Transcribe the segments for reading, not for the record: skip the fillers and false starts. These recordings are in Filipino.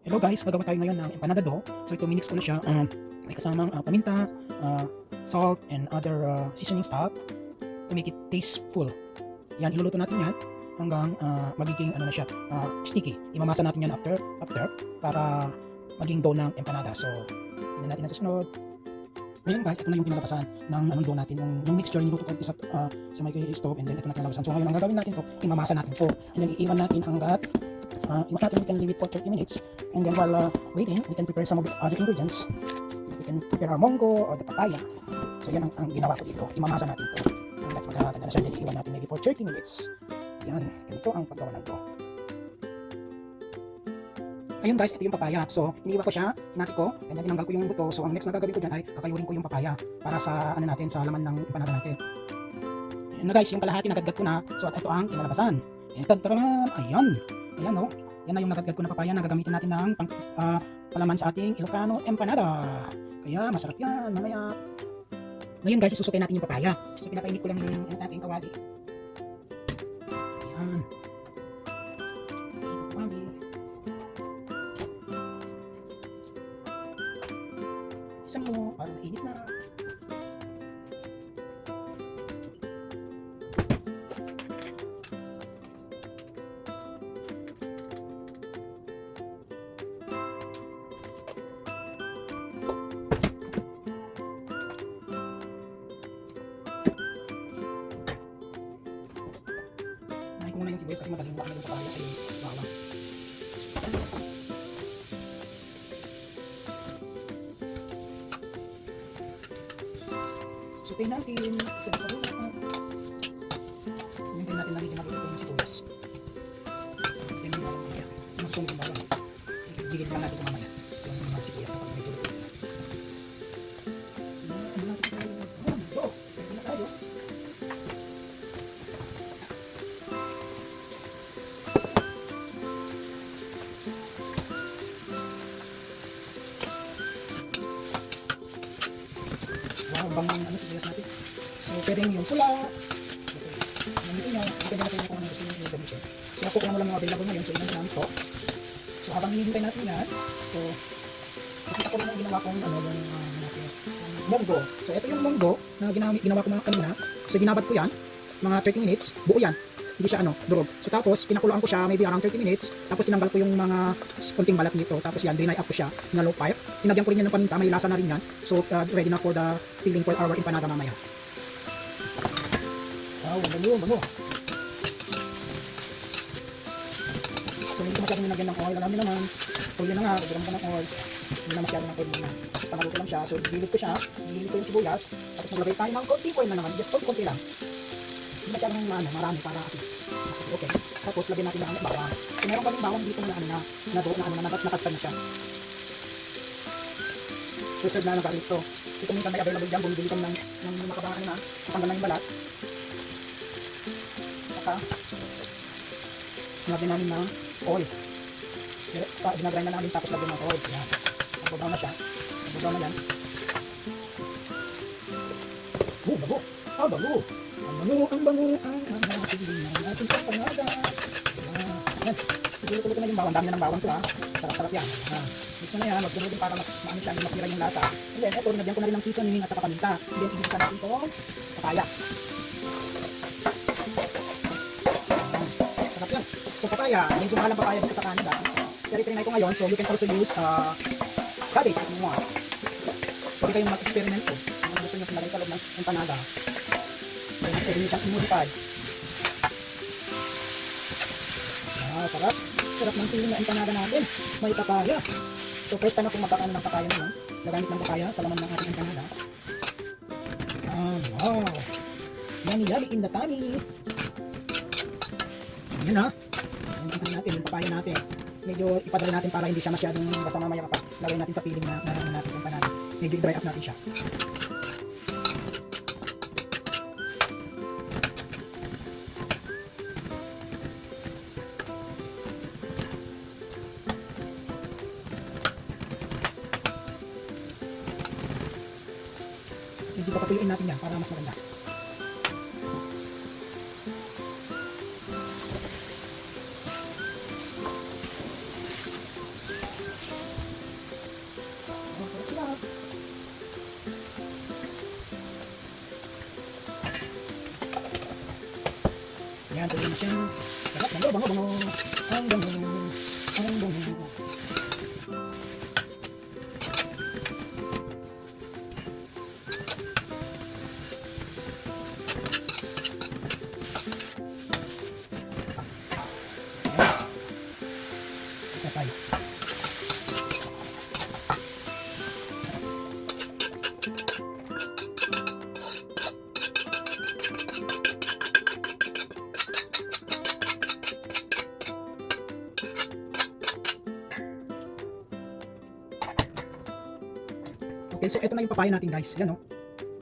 Hello guys, gagawa tayo ngayon ng empanada dough. So ito, minix ko na siya. May kasamang paminta, salt, and other seasoning stuff to make it tasteful. Yan, iluluto natin yan hanggang magiging ano na siya, sticky. Imamasa natin yan after para maging dough ng empanada. So, tingnan natin ang susunod. Ngayon guys, ito na yung kinalabasan ng anong dough natin, yung mixture, niluto ko sa may stove, and then ito na kinalabasan. So ngayon ang gagawin natin to, imamasa natin to, and then iiwan natin hanggat iwan natin, we can leave it for 30 minutes, and then while waiting, we can prepare some of the other ingredients. We can prepare our mongo or the papaya. So yan ang ginawa ko dito, imamasa natin to hanggat magkakaganda na siya, then iiwan natin maybe for 30 minutes. Yan, ganito ang paggawa ng dough. Ayun guys, ito yung papaya. So, iniiwan ko siya, hinati ko, and then tinanggal ko yung buto. So, ang next na gagawin ko dyan ay kakayurin ko yung papaya para sa ano natin, sa laman ng empanada natin. Ayun na guys, yung kalahati nagadgad ko na. So, at ito ang kinalabasan. Ayan. Ayan no. Yan na yung nagadgad ko na papaya na gagamitin natin ng palaman sa ating Ilocano empanada. Kaya masarap yan mamaya. Ngayon guys, isusukay natin yung papaya. So, pinapainit ko lang yung ating kawali. Ayan. Kawali. Isang mo, parang mainit na. Nahin ko muna yung sibuyas kasi madaling buwan na yung papaya ay bawang. Susukayin natin, isa-isa muna. Hintayin natin na medyo maluto ng sibuyas. Hintayin yung bawang mamaya. Kasi masusunod yung bawang. Gigilid lang natin ito mamaya. Yung mga sibuyas na pag medyo luto. Ano natin tayo? Go! Pwede na tayo. Wow, bang ano sibuyas natin. So, pwedeng yung pula. Nandito nyo, pwede na kayo kung ano gusto nyo gamitin. So, ako kung ano lang mga available ngayon, so ilan namin ito. So, habang hinihintay natin yan, so, nakita ko rin ang ginawa kong ano, yung munggo. So, ito yung munggo na ginawa ko mga kanina. So, ginabad ko yan, mga 30 minutes, buo yan. Hindi siya ano, durog. So, tapos, pinakuluan ko siya maybe around 30 minutes. Tapos, tinanggal ko yung mga konting balat nito. Tapos, yan, drinay up ko siya na low fire. Tinagyan ko rin yan ng paminta, may lasa na rin yan. So, ready na for the filling for our empanada mamaya. Wow, bango. So, hindi ko masyadong nilagyan ng oil. Alam niyo naman, oil na nga, nagdaram ko ng oil. Hindi na masyadong ng oil muna. Basta maluto lang siya. So, gilid ko siya. Gilid ko yung sibuyas. Tapos, maglagay tayo ng konting oil na naman. Just konti lang. Hindi masyadong marami para at least. Okay. Tapos, lagyan natin ng bawang. So, meron pa rin bawang dito na nakatsan na siya. Preferred na nagalit ito. Ito minsan may available dyan, bumibili kami ng makabangan na, matanggal na yung balat. Saka, lagyan namin ng oil. Ginagrind na namin tapos lagyan ng oil. Yan. Nagbabaw na siya. Nagbabaw na yan. Bago. Bago. Ang bango. Ang ating empanada. Yan. Siguro na yung bawang. Dami na ng bawang ito ha. Sarap-sarap yan. Mix na yan, magdunod din para mas maano siya, masira yung lasa. And then, ito, nagyan ko na rin ng seasoning at saka paminta. And then, igisa natin itong papaya. Sarap yan. So, papaya, medyo mahal ang papaya dito sa Canada. Pero trinay ko ngayon, so you can also use cabbage if you want. Pwede kayong mag-experiment ko. Kung gusto nyo pinagay sa loob ng empanada. Pwede nyo siyang i-modify. Sarap. Sarap ng feeling na empanada natin. May papaya. So first time akong magkakaano ng papaya ngayon. Nagamit ng papaya sa laman ng ating empanada. Wow! Yummy in the tummy! Ayan ha. Ayan natin, yung papaya natin. Medyo ipadry natin para hindi siya masyadong basa mamaya pa. Lagay natin sa feeling na natin sa empanada. Medyo i-dry up natin siya. Medyo papatuyuin natin yan para mas maganda. bango, bango. Ang bango. Ang bango. Yes. Ito tayo. Okay, so ito na yung papaya natin guys. Ayan o.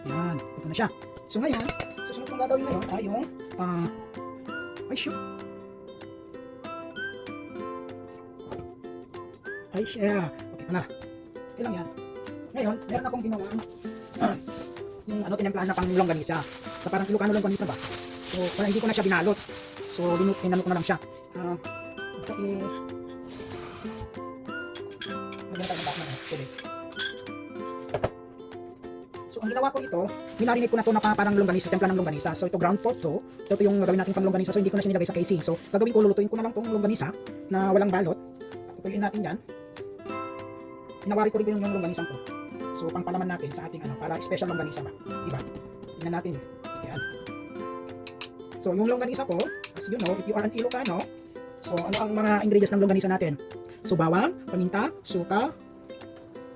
Ayan, ito na siya. So ngayon, susunod kong gagawin ngayon ay yung, ay shoot. Ay siya. Okay pala. Okay lang yan. Ngayon, meron akong ginawa yung ano, tinimplahan na pang longganisa. So parang Ilocano longganisa ba? So parang hindi ko na siya binalot. So tinanong ko na lang siya. Ito eh, maganda tayo ng back na. Pwede. So ang ginawa ko ito, minarinate ko na to na parang longganisa, templa ng longganisa. So ito ground pork to. Ito yung gagawin natin pang longganisa. So hindi ko na siya nilagay sa casing. So gagawin ko, lulutuin ko na lang tong longganisa na walang balot. Tutuyin natin yan. Inawari ko rin yung longganisang to. So pangpalaman natin sa ating ano, para special longganisa ba. Diba? So, tingnan natin. Yan. So yung longganisa ko, as you know, if you are an Ilocano, so ano ang mga ingredients ng longganisa natin? So bawang, paminta, suka,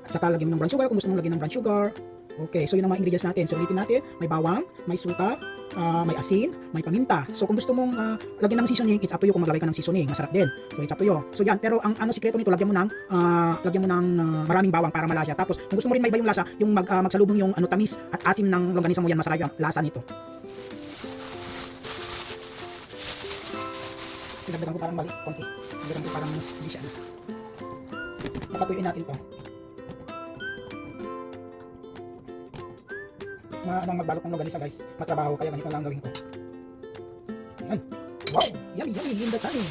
at saka lagyan mo ng brown sugar kung gusto mong lagyan ng brown sugar. Okay, so yun ang mga ingredients natin. So ulitin natin, may bawang, may suka, may asin, may paminta. So kung gusto mong lagyan ng seasoning, it's up to you kung maglalagay ka ng seasoning. Masarap din. So it's up to you. So yan, pero ang ano sikreto nito, lagyan mo ng maraming bawang para malasa. Tapos kung gusto mo rin may iba yung lasa, yung magsalubong yung ano, tamis at asim ng longganisa mo, yan masarap yung lasa nito. Pinagdagan ko parang mali, konti. Pinagdagan ko parang hindi siya. Papatuyin natin to. Anong magbalot ng longganisa guys, matrabaho, kaya ganito lang gawin ko. Ayan. Wow, yummy, yummy, in the time.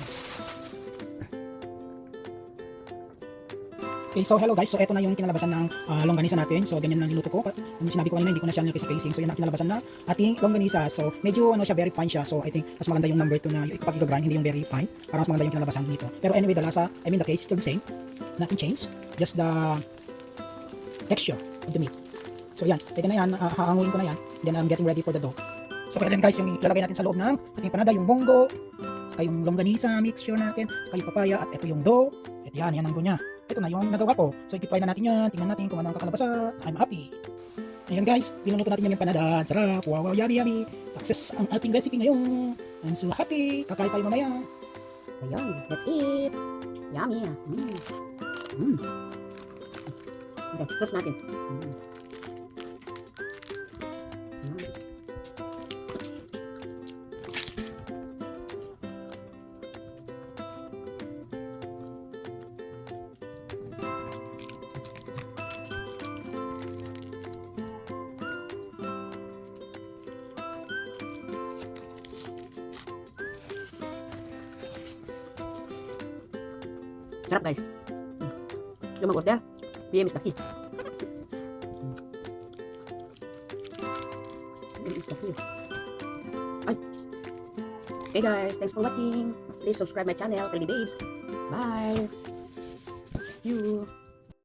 Okay, so hello guys, so eto na yung kinalabasan ng longganisa natin. So ganyan lang niluto ko. Yung sinabi ko kanina, hindi ko na siya nilagay sa casing. So yun ang kinalabasan na ating longganisa. So medyo ano siya, very fine siya. So I think mas maganda yung number 2 na yung pag i-grind, hindi yung very fine. Para mas maganda yung kinalabasan nito. Pero anyway, the lasa, I mean the taste still the same. Nothing changed. Just the texture of the meat. So yan, pwede na yan, hahanguin ko na yan. Then I'm getting ready for the dough. So kaya guys, yung ilalagay natin sa loob ng ating panada, yung monggo, saka yung longganisa mixture natin, saka yung papaya, at ito yung dough. At yan ang dough niya. Ito na yung nagawa ko. So i-try na natin yan, tingnan natin kung ano ang kakalabasan. I'm happy. Ayan guys, pinuluto natin yung panada. Sarap, wow, wow, yummy, yummy. Success ang ating recipe ngayon. I'm so happy. Kakain tayo mamaya. Ayun, let's eat. Yummy. Okay, sauce natin. Sarap guys. Yung mag-order, PM is the key. PM is the key. Ay. Okay guys, thanks for watching. Please subscribe my channel, Pretty Babes. Bye. You.